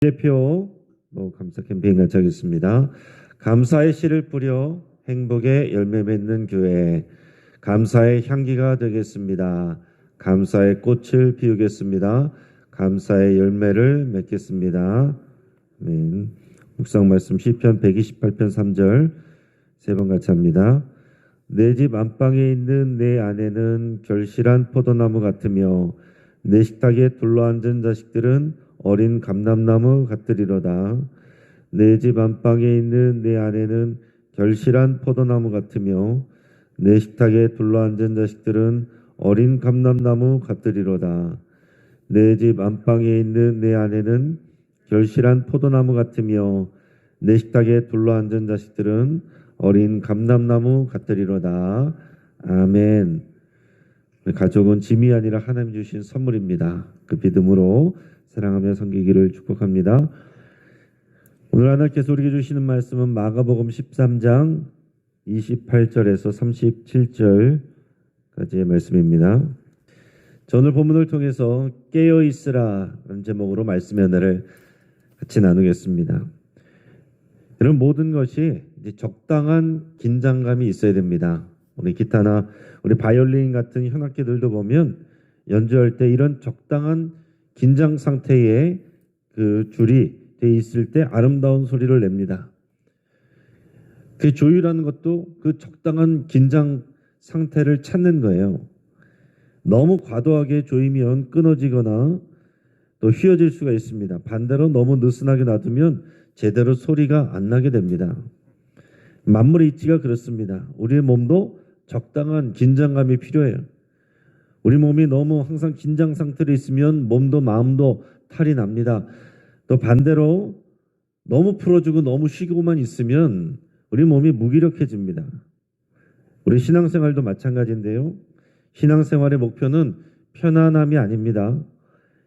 대표 감사 캠페인 같이 하겠습니다. 감사의 씨를 뿌려 행복의 열매 맺는 교회, 감사의 향기가 되겠습니다. 감사의 꽃을 피우겠습니다. 감사의 열매를 맺겠습니다. 아멘. 묵상 말씀 시편 128편 3절 세 번 같이 합니다. 내 집 안방에 있는 내 아내는 결실한 포도나무 같으며 내 식탁에 둘러앉은 자식들은 어린 감람나무 같으리로다. 내 집 안방에 있는 내 아내는 결실한 포도나무 같으며 내 식탁에 둘러앉은 자식들은 어린 감람나무 같으리로다. 내 집 안방에 있는 내 아내는 결실한 포도나무 같으며 내 식탁에 둘러앉은 자식들은 어린 감람나무 같으리로다. 아멘. 가족은 짐이 아니라 하나님 주신 선물입니다. 그 믿음으로 사랑하며 섬기기를 축복합니다. 오늘 하나님께서 우리에게 주시는 말씀은 마가복음 13장 28절에서 37절까지의 말씀입니다. 오늘 본문을 통해서 깨어있으라 라는 제목으로 말씀의 은혜를 같이 나누겠습니다. 이런 모든 것이 이제 적당한 긴장감이 있어야 됩니다. 우리 기타나 우리 바이올린 같은 현악기들도 보면 연주할 때 이런 적당한 긴장 상태에 그 줄이 돼 있을 때 아름다운 소리를 냅니다. 그 조율하는 것도 그 적당한 긴장 상태를 찾는 거예요. 너무 과도하게 조이면 끊어지거나 또 휘어질 수가 있습니다. 반대로 너무 느슨하게 놔두면 제대로 소리가 안 나게 됩니다. 만물의 이치가 그렇습니다. 우리의 몸도 적당한 긴장감이 필요해요. 우리 몸이 너무 항상 긴장 상태로 있으면 몸도 마음도 탈이 납니다. 또 반대로 너무 풀어주고 너무 쉬고만 있으면 우리 몸이 무기력해집니다. 우리 신앙생활도 마찬가지인데요. 신앙생활의 목표는 편안함이 아닙니다.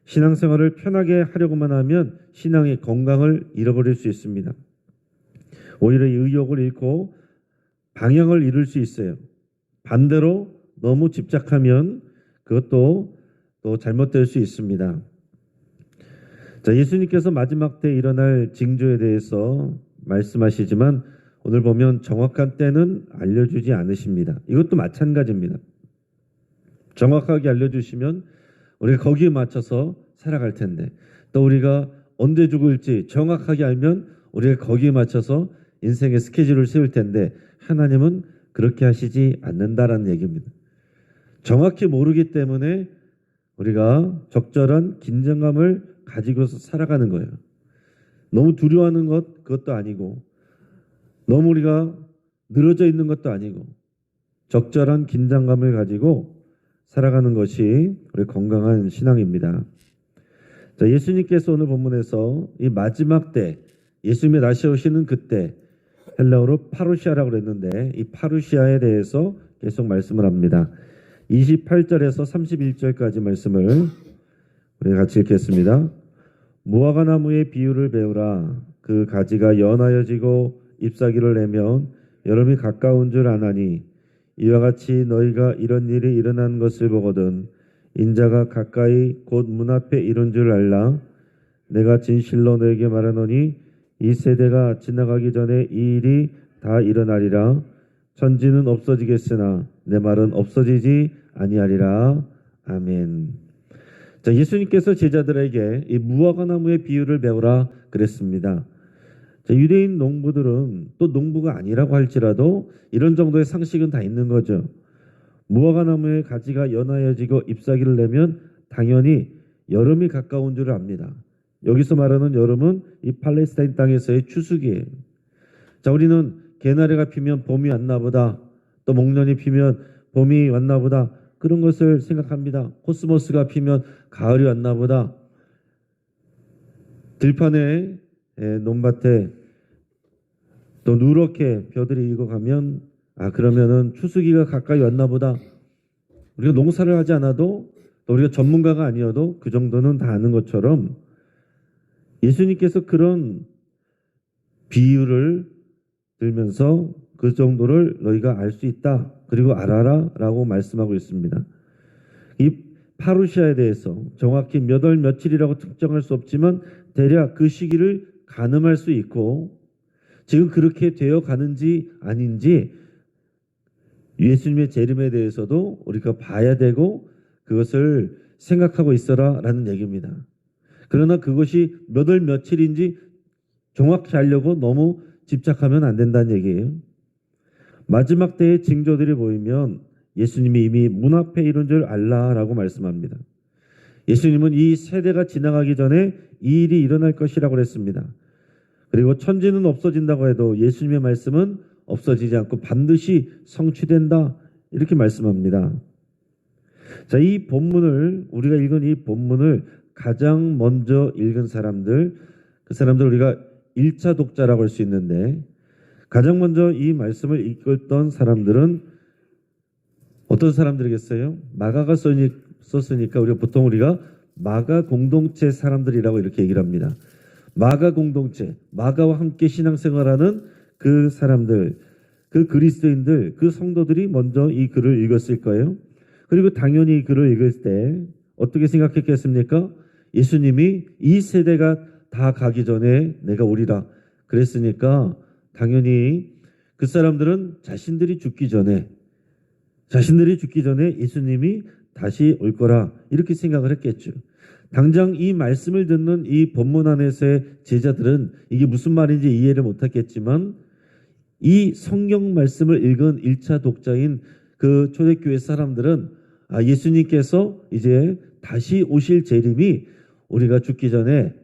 신앙생활을 편하게 하려고만 하면 신앙의 건강을 잃어버릴 수 있습니다. 오히려 의욕을 잃고 방향을 잃을 수 있어요. 반대로 너무 집착하면 그것도 또 잘못될 수 있습니다. 자, 예수님께서 마지막 때 일어날 징조에 대해서 말씀하시지만 오늘 보면 정확한 때는 알려주지 않으십니다. 이것도 마찬가지입니다. 정확하게 알려주시면 우리가 거기에 맞춰서 살아갈 텐데 또 우리가 언제 죽을지 정확하게 알면 우리가 거기에 맞춰서 인생의 스케줄을 세울 텐데 하나님은 그렇게 하시지 않는다라는 얘기입니다. 정확히 모르기 때문에 우리가 적절한 긴장감을 가지고서 살아가는 거예요. 너무 두려워하는 것 그것도 아니고 너무 우리가 늘어져 있는 것도 아니고 적절한 긴장감을 가지고 살아가는 것이 우리 건강한 신앙입니다. 자, 예수님께서 오늘 본문에서 이 마지막 때 예수님이 다시 오시는 그때 헬라어로 파루시아라고 그랬는데 이 파루시아에 대해서 계속 말씀을 합니다. 28절에서 31절까지 말씀을 우리 같이 읽겠습니다. 무화과 나무의 비유를 배우라. 그 가지가 연하여지고 잎사귀를 내면 여름이 가까운 줄 아나니 이와 같이 너희가 이런 일이 일어난 것을 보거든 인자가 가까이 곧 문 앞에 이른 줄 알라. 내가 진실로 너에게 말하노니 이 세대가 지나가기 전에 이 일이 다 일어나리라. 천지는 없어지겠으나 내 말은 없어지지 아니하리라. 아멘. 자, 예수님께서 제자들에게 이 무화과 나무의 비유를 배우라 그랬습니다. 자, 유대인 농부들은 또 농부가 아니라고 할지라도 이런 정도의 상식은 다 있는 거죠. 무화과 나무의 가지가 연하여지고 잎사귀를 내면 당연히 여름이 가까운 줄 압니다. 여기서 말하는 여름은 이 팔레스타인 땅에서의 추수기예요. 자, 우리는 개나리가 피면 봄이 왔나 보다. 또 목련이 피면 봄이 왔나 보다. 그런 것을 생각합니다. 코스모스가 피면 가을이 왔나 보다. 들판에 논밭에 또 누렇게 벼들이 익어가면 그러면은 추수기가 가까이 왔나 보다. 우리가 농사를 하지 않아도 또 우리가 전문가가 아니어도 그 정도는 다 아는 것처럼 예수님께서 그런 비유를 들면서 그 정도를 너희가 알 수 있다. 그리고 알아라 라고 말씀하고 있습니다. 이 파루시아에 대해서 정확히 몇 월 며칠이라고 특정할 수 없지만 대략 그 시기를 가늠할 수 있고 지금 그렇게 되어 가는지 아닌지 예수님의 재림에 대해서도 우리가 봐야 되고 그것을 생각하고 있어라 라는 얘기입니다. 그러나 그것이 몇 월 며칠인지 정확히 알려고 너무 집착하면 안 된다는 얘기예요. 마지막 때의 징조들이 보이면 예수님이 이미 문 앞에 이른 줄 알라라고 말씀합니다. 예수님은 이 세대가 지나가기 전에 이 일이 일어날 것이라고 했습니다. 그리고 천지는 없어진다고 해도 예수님의 말씀은 없어지지 않고 반드시 성취된다 이렇게 말씀합니다. 자, 이 본문을 우리가 읽은 이 본문을 가장 먼저 읽은 사람들 그 사람들 우리가 1차 독자라고 할 수 있는데 가장 먼저 이 말씀을 읽었던 사람들은 어떤 사람들이겠어요? 마가가 썼으니까 우리가 마가 공동체 사람들이라고 이렇게 얘기를 합니다. 마가 공동체, 마가와 함께 신앙생활하는 그 사람들, 그 그리스도인들, 그 성도들이 먼저 이 글을 읽었을 거예요. 그리고 당연히 이 글을 읽을 때 어떻게 생각했겠습니까? 예수님이 이 세대가 다 가기 전에 내가 오리라 그랬으니까 당연히 그 사람들은 자신들이 죽기 전에 예수님이 다시 올 거라 이렇게 생각을 했겠죠. 당장 이 말씀을 듣는 이 본문 안에서의 제자들은 이게 무슨 말인지 이해를 못했겠지만 이 성경 말씀을 읽은 1차 독자인 그 초대교회 사람들은 예수님께서 이제 다시 오실 재림이 우리가 죽기 전에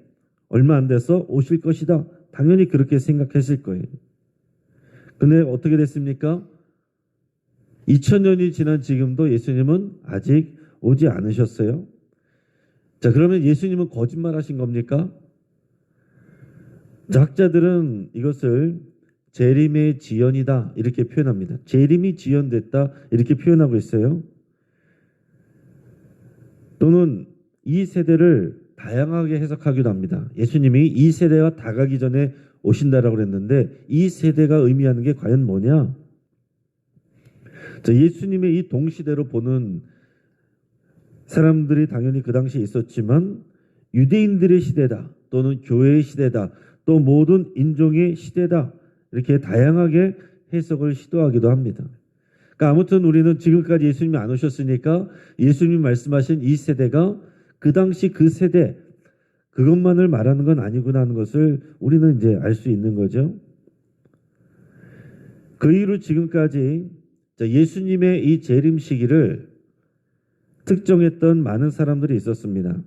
얼마 안 돼서 오실 것이다. 당연히 그렇게 생각했을 거예요. 근데 어떻게 됐습니까? 2000년이 지난 지금도 예수님은 아직 오지 않으셨어요. 자, 그러면 예수님은 거짓말하신 겁니까? 자, 학자들은 이것을 재림의 지연이다 이렇게 표현합니다. 재림이 지연됐다 이렇게 표현하고 있어요. 또는 이 세대를 다양하게 해석하기도 합니다. 예수님이 이 세대가 다 가기 전에 오신다라고 그랬는데 이 세대가 의미하는 게 과연 뭐냐? 자, 예수님의 이 동시대로 보는 사람들이 당연히 그 당시에 있었지만 유대인들의 시대다 또는 교회의 시대다 또 모든 인종의 시대다 이렇게 다양하게 해석을 시도하기도 합니다. 그러니까 아무튼 우리는 지금까지 예수님이 안 오셨으니까 예수님이 말씀하신 이 세대가 그 당시 그 세대 그것만을 말하는 건 아니구나 하는 것을 우리는 이제 알 수 있는 거죠. 그 이후로 지금까지 예수님의 이 재림 시기를 특정했던 많은 사람들이 있었습니다.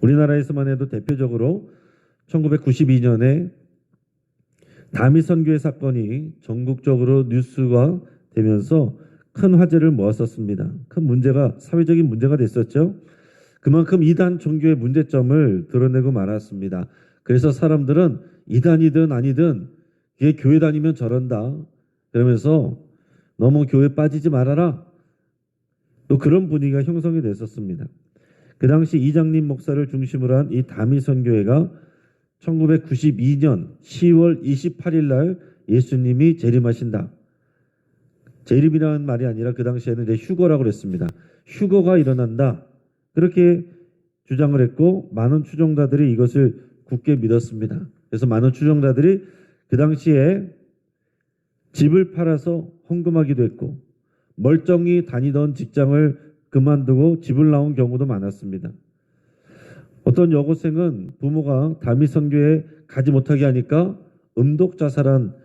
우리나라에서만 해도 대표적으로 1992년에 다미선교회 사건이 전국적으로 뉴스가 되면서 큰 화제를 모았었습니다. 큰 문제가 사회적인 문제가 됐었죠. 그만큼 이단 종교의 문제점을 드러내고 말았습니다. 그래서 사람들은 이단이든 아니든 얘 교회 다니면 저런다. 그러면서 너무 교회 빠지지 말아라. 또 그런 분위기가 형성이 됐었습니다. 그 당시 이장님 목사를 중심으로 한 이 다미선교회가 1992년 10월 28일 날 예수님이 재림하신다. 재림이라는 말이 아니라 그 당시에는 이제 휴거라고 그랬습니다. 휴거가 일어난다. 그렇게 주장을 했고 많은 추종자들이 이것을 굳게 믿었습니다. 그래서 많은 추종자들이 그 당시에 집을 팔아서 헌금하기도 했고 멀쩡히 다니던 직장을 그만두고 집을 나온 경우도 많았습니다. 어떤 여고생은 부모가 다미선교에 가지 못하게 하니까 음독 자살한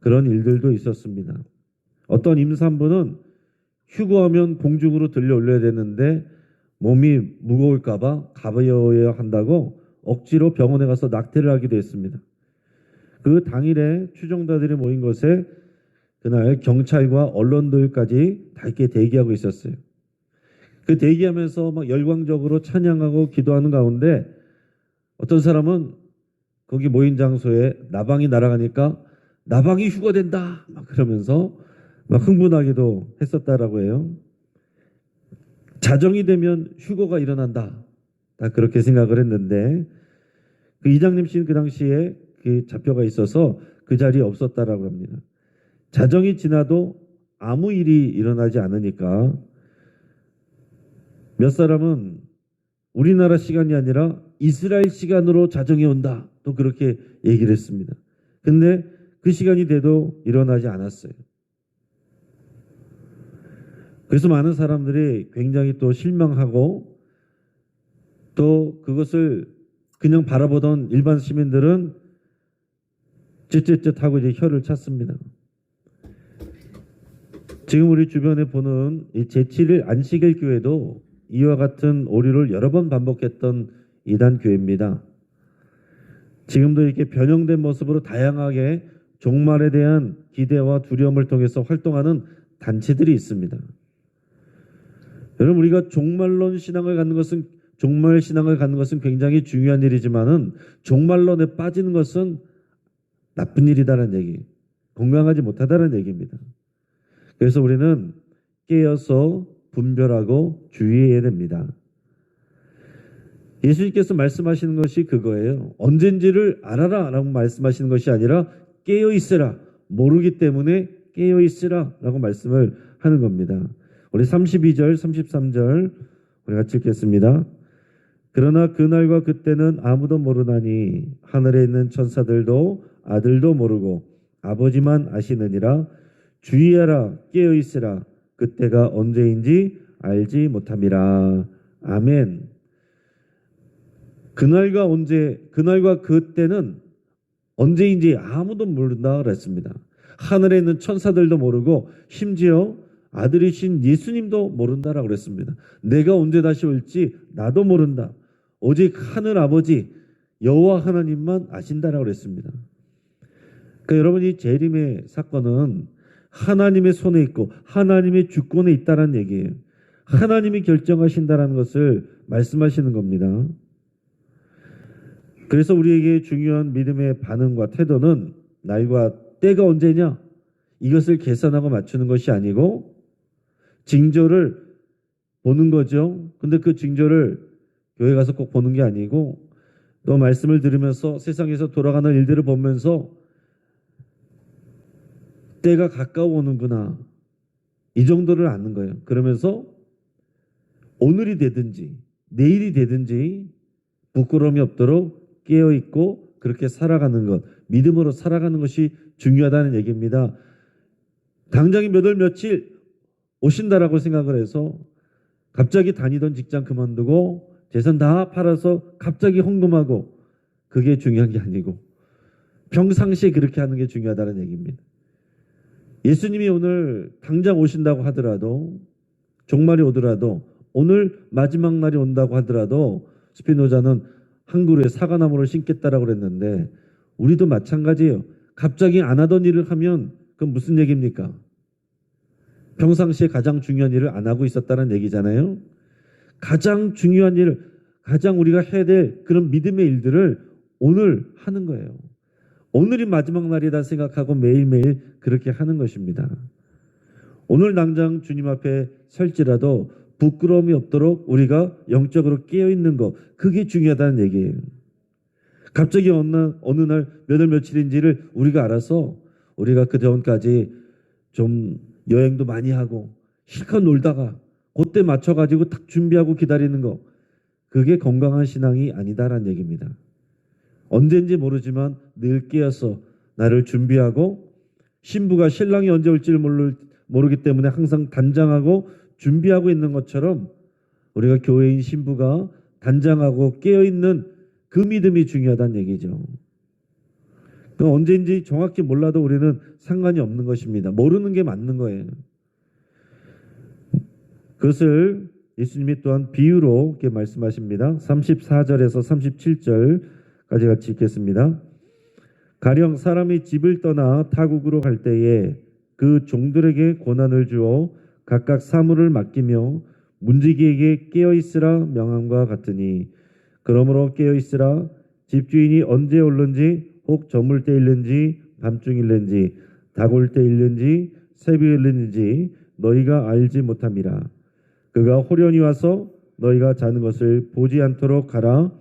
그런 일들도 있었습니다. 어떤 임산부는 휴거하면 공중으로 들려 올려야 되는데 몸이 무거울까 봐 가벼워야 한다고 억지로 병원에 가서 낙태를 하기도 했습니다. 그 당일에 추종자들이 모인 곳에 그날 경찰과 언론들까지 다 이렇게 대기하고 있었어요. 그 대기하면서 막 열광적으로 찬양하고 기도하는 가운데 어떤 사람은 거기 모인 장소에 나방이 날아가니까 나방이 휴거된다 막 그러면서 막 흥분하기도 했었다라고 해요. 자정이 되면 휴거가 일어난다. 다 그렇게 생각을 했는데 그 이장님 씨는 그 당시에 그 잡혀가 있어서 그 자리에 없었다라고 합니다. 자정이 지나도 아무 일이 일어나지 않으니까 몇 사람은 우리나라 시간이 아니라 이스라엘 시간으로 자정이 온다. 또 그렇게 얘기를 했습니다. 근데 그 시간이 돼도 일어나지 않았어요. 그래서 많은 사람들이 굉장히 또 실망하고 또 그것을 그냥 바라보던 일반 시민들은 쯧쯧쯧하고 이제 혀를 찼습니다. 지금 우리 주변에 보는 이 제7일 안식일 교회도 이와 같은 오류를 여러 번 반복했던 이단 교회입니다. 지금도 이렇게 변형된 모습으로 다양하게 종말에 대한 기대와 두려움을 통해서 활동하는 단체들이 있습니다. 여러분, 우리가 종말 신앙을 갖는 것은 굉장히 중요한 일이지만은 종말론에 빠지는 것은 나쁜 일이다라는 얘기, 건강하지 못하다는 얘기입니다. 그래서 우리는 깨어서 분별하고 주의해야 됩니다. 예수님께서 말씀하시는 것이 그거예요. 언젠지를 알아라 라고 말씀하시는 것이 아니라 깨어 있으라, 모르기 때문에 깨어 있으라 라고 말씀을 하는 겁니다. 우리 32절 33절 우리 같이 읽겠습니다. 그러나 그날과 그때는 아무도 모르나니 하늘에 있는 천사들도 아들도 모르고 아버지만 아시느니라. 주의하라, 깨어 있으라, 그때가 언제인지 알지 못함이라. 아멘. 그날과 그때는 언제인지 아무도 모른다 그랬습니다. 하늘에 있는 천사들도 모르고 심지어 아들이신 예수님도 모른다라고 그랬습니다. 내가 언제 다시 올지 나도 모른다. 오직 하늘 아버지 여호와 하나님만 아신다라고 그랬습니다. 그러니까 여러분이 재림의 사건은 하나님의 손에 있고 하나님의 주권에 있다는 얘기예요. 하나님이 결정하신다는 것을 말씀하시는 겁니다. 그래서 우리에게 중요한 믿음의 반응과 태도는 날과 때가 언제냐? 이것을 계산하고 맞추는 것이 아니고 징조를 보는 거죠. 근데 그 징조를 교회 가서 꼭 보는 게 아니고 또 말씀을 들으면서 세상에서 돌아가는 일들을 보면서 때가 가까워 오는구나. 이 정도를 아는 거예요. 그러면서 오늘이 되든지 내일이 되든지 부끄러움이 없도록 깨어있고 그렇게 살아가는 것, 믿음으로 살아가는 것이 중요하다는 얘기입니다. 당장이 몇 월 며칠 오신다라고 생각을 해서 갑자기 다니던 직장 그만두고 재산 다 팔아서 갑자기 헌금하고 그게 중요한 게 아니고 평상시에 그렇게 하는 게 중요하다는 얘기입니다. 예수님이 오늘 당장 오신다고 하더라도 종말이 오더라도 오늘 마지막 날이 온다고 하더라도 스피노자는 한 그루에 사과나무를 심겠다라고 그랬는데 우리도 마찬가지예요. 갑자기 안 하던 일을 하면 그건 무슨 얘기입니까? 평상시에 가장 중요한 일을 안 하고 있었다는 얘기잖아요. 가장 중요한 일을, 가장 우리가 해야 될 그런 믿음의 일들을 오늘 하는 거예요. 오늘이 마지막 날이다 생각하고 매일매일 그렇게 하는 것입니다. 오늘 당장 주님 앞에 설지라도 부끄러움이 없도록 우리가 영적으로 깨어있는 것, 그게 중요하다는 얘기예요. 갑자기 어느 날 몇 월 며칠인지를 우리가 알아서 우리가 그 전까지 좀 여행도 많이 하고 실컷 놀다가 그때 맞춰가지고 딱 준비하고 기다리는 거, 그게 건강한 신앙이 아니다라는 얘기입니다. 언젠지 모르지만 늘 깨어서 나를 준비하고 신부가 신랑이 언제 올지를 모르기 때문에 항상 단장하고 준비하고 있는 것처럼 우리가 교회인 신부가 단장하고 깨어있는 그 믿음이 중요하다는 얘기죠. 그 언제인지 정확히 몰라도 우리는 상관이 없는 것입니다. 모르는 게 맞는 거예요. 그것을 예수님이 또한 비유로 이렇게 말씀하십니다. 34절에서 37절까지 같이 읽겠습니다. 가령 사람이 집을 떠나 타국으로 갈 때에 그 종들에게 권한을 주어 각각 사물을 맡기며 문지기에게 깨어있으라 명함과 같으니 그러므로 깨어있으라. 집주인이 언제 올는지 혹 저물 때 일는지 밤중일는지 닭올 때 일는지 새벽에 일는지 너희가 알지 못함이라. 그가 호련히 와서 너희가 자는 것을 보지 않도록 하라.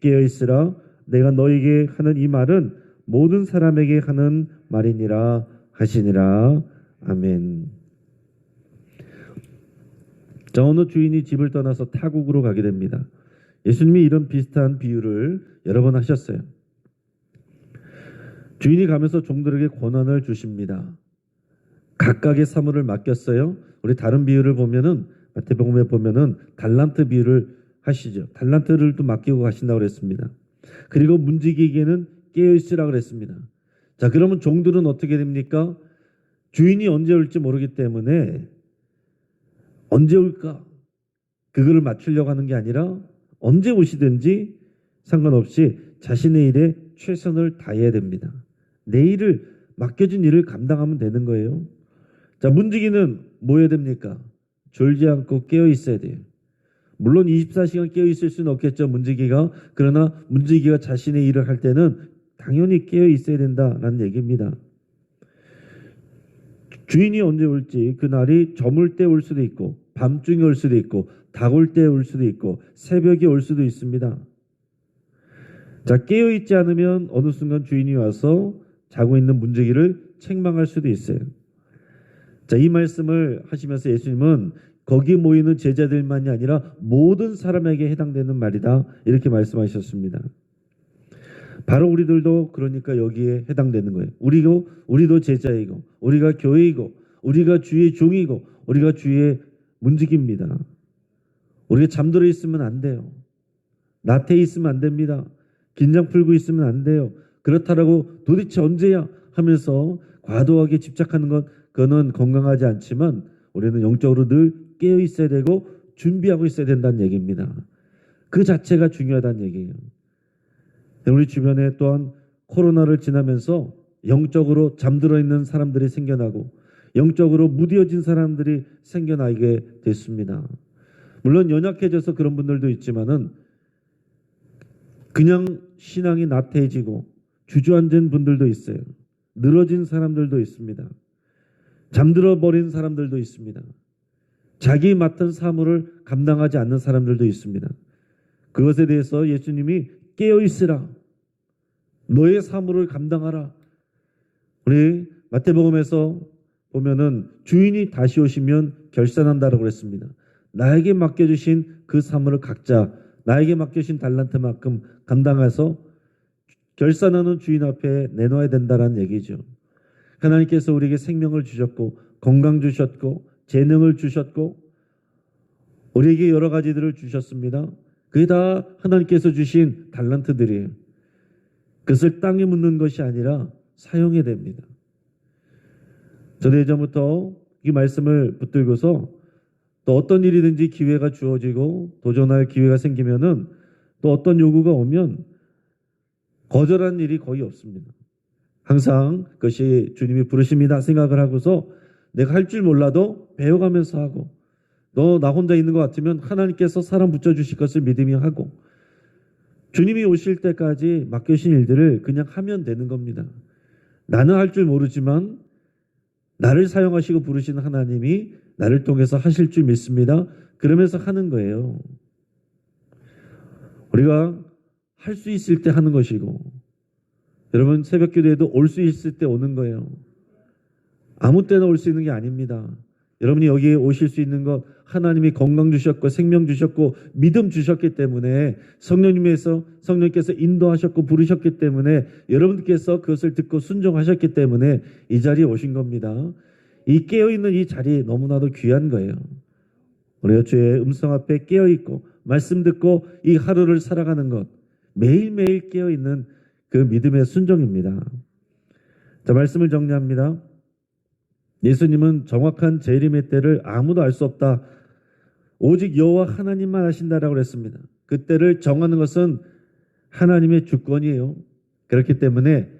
깨어있으라. 내가 너희에게 하는 이 말은 모든 사람에게 하는 말이니라 하시니라. 아멘. 자, 어느 주인이 집을 떠나서 타국으로 가게 됩니다. 예수님이 이런 비슷한 비유를 여러 번 하셨어요. 주인이 가면서 종들에게 권한을 주십니다. 각각의 사물을 맡겼어요. 우리 다른 비유를 보면은 마태복음에 보면은 달란트 비유를 하시죠. 달란트를 또 맡기고 가신다고 그랬습니다. 그리고 문지기에게는 깨어 있으라 그랬습니다. 자, 그러면 종들은 어떻게 됩니까? 주인이 언제 올지 모르기 때문에 언제 올까? 그거를 맞추려고 하는 게 아니라 언제 오시든지 상관없이 자신의 일에 최선을 다해야 됩니다. 내 일을 맡겨진 일을 감당하면 되는 거예요. 자, 문지기는 뭐 해야 됩니까? 졸지 않고 깨어 있어야 돼요. 물론 24시간 깨어 있을 수는 없겠죠, 문지기가. 그러나 문지기가 자신의 일을 할 때는 당연히 깨어 있어야 된다라는 얘기입니다. 주인이 언제 올지, 그날이 저물 때 올 수도 있고 밤중에 올 수도 있고 닭 올 때 올 수도 있고 새벽에 올 수도 있습니다. 자, 깨어 있지 않으면 어느 순간 주인이 와서 자고 있는 문지기를 책망할 수도 있어요. 자, 이 말씀을 하시면서 예수님은 거기 모이는 제자들만이 아니라 모든 사람에게 해당되는 말이다, 이렇게 말씀하셨습니다. 바로 우리들도 그러니까 여기에 해당되는 거예요. 우리도 제자이고 우리가 교회이고 우리가 주의 종이고 우리가 주의 문지기입니다. 우리가 잠들어 있으면 안 돼요. 나태해 있으면 안 됩니다. 긴장 풀고 있으면 안 돼요. 그렇다라고 도대체 언제야 하면서 과도하게 집착하는 것, 그거는 건강하지 않지만 우리는 영적으로 늘 깨어 있어야 되고 준비하고 있어야 된다는 얘기입니다. 그 자체가 중요하다는 얘기예요. 우리 주변에 또한 코로나를 지나면서 영적으로 잠들어 있는 사람들이 생겨나고 영적으로 무뎌진 사람들이 생겨나게 됐습니다. 물론 연약해져서 그런 분들도 있지만은 그냥 신앙이 나태해지고 주저앉은 분들도 있어요. 늘어진 사람들도 있습니다. 잠들어 버린 사람들도 있습니다. 자기 맡은 사물을 감당하지 않는 사람들도 있습니다. 그것에 대해서 예수님이 깨어 있으라. 너의 사물을 감당하라. 우리 마태복음에서 보면은 주인이 다시 오시면 결산한다라고 그랬습니다. 나에게 맡겨주신 그 사물을 각자 나에게 맡겨주신 달란트만큼 감당해서 결산하는 주인 앞에 내놓아야 된다는 얘기죠. 하나님께서 우리에게 생명을 주셨고 건강 주셨고 재능을 주셨고 우리에게 여러 가지들을 주셨습니다. 그게 다 하나님께서 주신 달란트들이에요. 그것을 땅에 묻는 것이 아니라 사용해야 됩니다. 저도 예전부터 이 말씀을 붙들고서 또 어떤 일이든지 기회가 주어지고 도전할 기회가 생기면은 또 어떤 요구가 오면 거절하는 일이 거의 없습니다. 항상 그것이 주님이 부르십니다 생각을 하고서 내가 할 줄 몰라도 배워가면서 하고 너 나 혼자 있는 것 같으면 하나님께서 사람 붙여주실 것을 믿으며 하고 주님이 오실 때까지 맡겨주신 일들을 그냥 하면 되는 겁니다. 나는 할 줄 모르지만 나를 사용하시고 부르시는 하나님이 나를 통해서 하실 줄 믿습니다. 그러면서 하는 거예요. 우리가 할 수 있을 때 하는 것이고 여러분 새벽 기도에도 올 수 있을 때 오는 거예요. 아무 때나 올 수 있는 게 아닙니다. 여러분이 여기에 오실 수 있는 것 하나님이 건강 주셨고 생명 주셨고 믿음 주셨기 때문에 성령님께서 인도하셨고 부르셨기 때문에 여러분께서 그것을 듣고 순종하셨기 때문에 이 자리에 오신 겁니다. 이 깨어있는 이 자리 너무나도 귀한 거예요. 우리가 주의 음성 앞에 깨어있고 말씀 듣고 이 하루를 살아가는 것 매일매일 깨어있는 그 믿음의 순종입니다. 자, 말씀을 정리합니다. 예수님은 정확한 재림의 때를 아무도 알 수 없다. 오직 여호와 하나님만 아신다라고 했습니다. 그 때를 정하는 것은 하나님의 주권이에요. 그렇기 때문에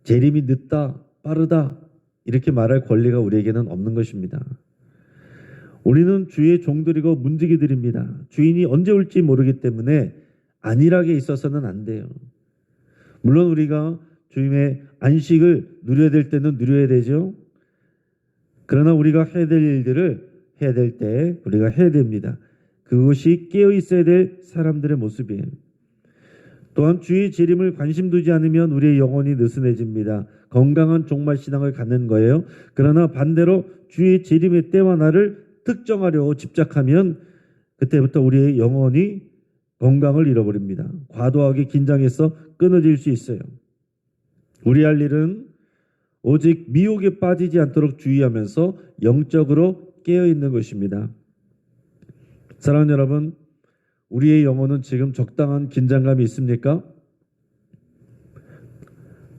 재림이 늦다, 빠르다 이렇게 말할 권리가 우리에게는 없는 것입니다. 우리는 주의 종들이고 문지기들입니다. 주인이 언제 올지 모르기 때문에 안일하게 있어서는 안 돼요. 물론 우리가 주님의 안식을 누려야 될 때는 누려야 되죠. 그러나 우리가 해야 될 일들을 해야 될 때 우리가 해야 됩니다. 그것이 깨어 있어야 될 사람들의 모습이에요. 또한 주의 재림을 관심 두지 않으면 우리의 영혼이 느슨해집니다. 건강한 종말 신앙을 갖는 거예요. 그러나 반대로 주의 재림의 때와 날을 특정하려 집착하면 그때부터 우리의 영혼이 건강을 잃어버립니다. 과도하게 긴장해서 끊어질 수 있어요. 우리 할 일은 오직 미혹에 빠지지 않도록 주의하면서 영적으로 깨어있는 것입니다. 사랑하는 여러분, 우리의 영혼은 지금 적당한 긴장감이 있습니까?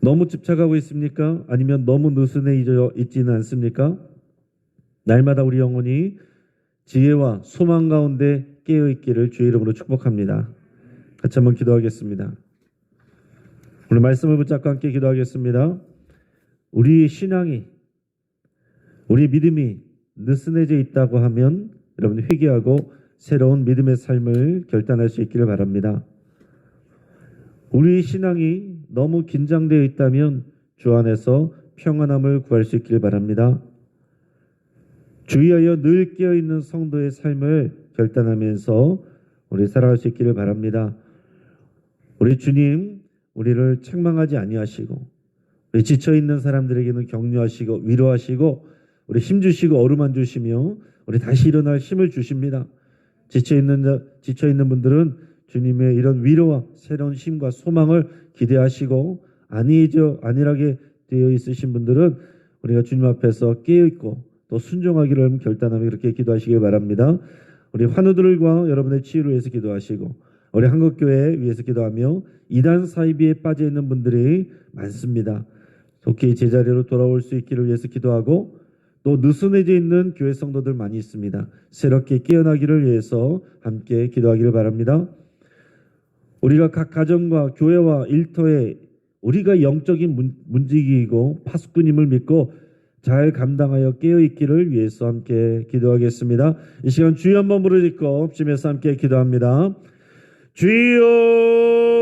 너무 집착하고 있습니까? 아니면 너무 느슨해져 있지는 않습니까? 날마다 우리 영혼이 지혜와 소망 가운데 깨어있기를 주의 이름으로 축복합니다. 같이 한번 기도하겠습니다. 오늘 말씀을 붙잡고 함께 기도하겠습니다. 우리 신앙이, 우리 믿음이 느슨해져 있다고 하면 여러분 회개하고 새로운 믿음의 삶을 결단할 수 있기를 바랍니다. 우리 신앙이 너무 긴장되어 있다면 주 안에서 평안함을 구할 수 있기를 바랍니다. 주의하여 늘 깨어있는 성도의 삶을 결단하면서 우리 살아갈 수 있기를 바랍니다. 우리 주님, 우리를 책망하지 아니하시고 우리 지쳐있는 사람들에게는 격려하시고 위로하시고 우리 힘주시고 어루만 주시며 우리 다시 일어날 힘을 주십니다. 지쳐있는 분들은 주님의 이런 위로와 새로운 힘과 소망을 기대하시고 안일하게 되어 있으신 분들은 우리가 주님 앞에서 깨어있고 또 순종하기를 결단하며 그렇게 기도하시길 바랍니다. 우리 환우들과 여러분의 치유를 위해서 기도하시고 우리 한국교회 위해서 기도하며 이단 사이비에 빠져있는 분들이 많습니다. 속히 제자리로 돌아올 수 있기를 위해서 기도하고 또 느슨해져 있는 교회 성도들 많이 있습니다. 새롭게 깨어나기를 위해서 함께 기도하기를 바랍니다. 우리가 각 가정과 교회와 일터에 우리가 영적인 문지기이고 파수꾼임을 믿고 잘 감당하여 깨어있기를 위해서 함께 기도하겠습니다. 이 시간 주여 한번 부르짖고 합심해서 함께 기도합니다. 주여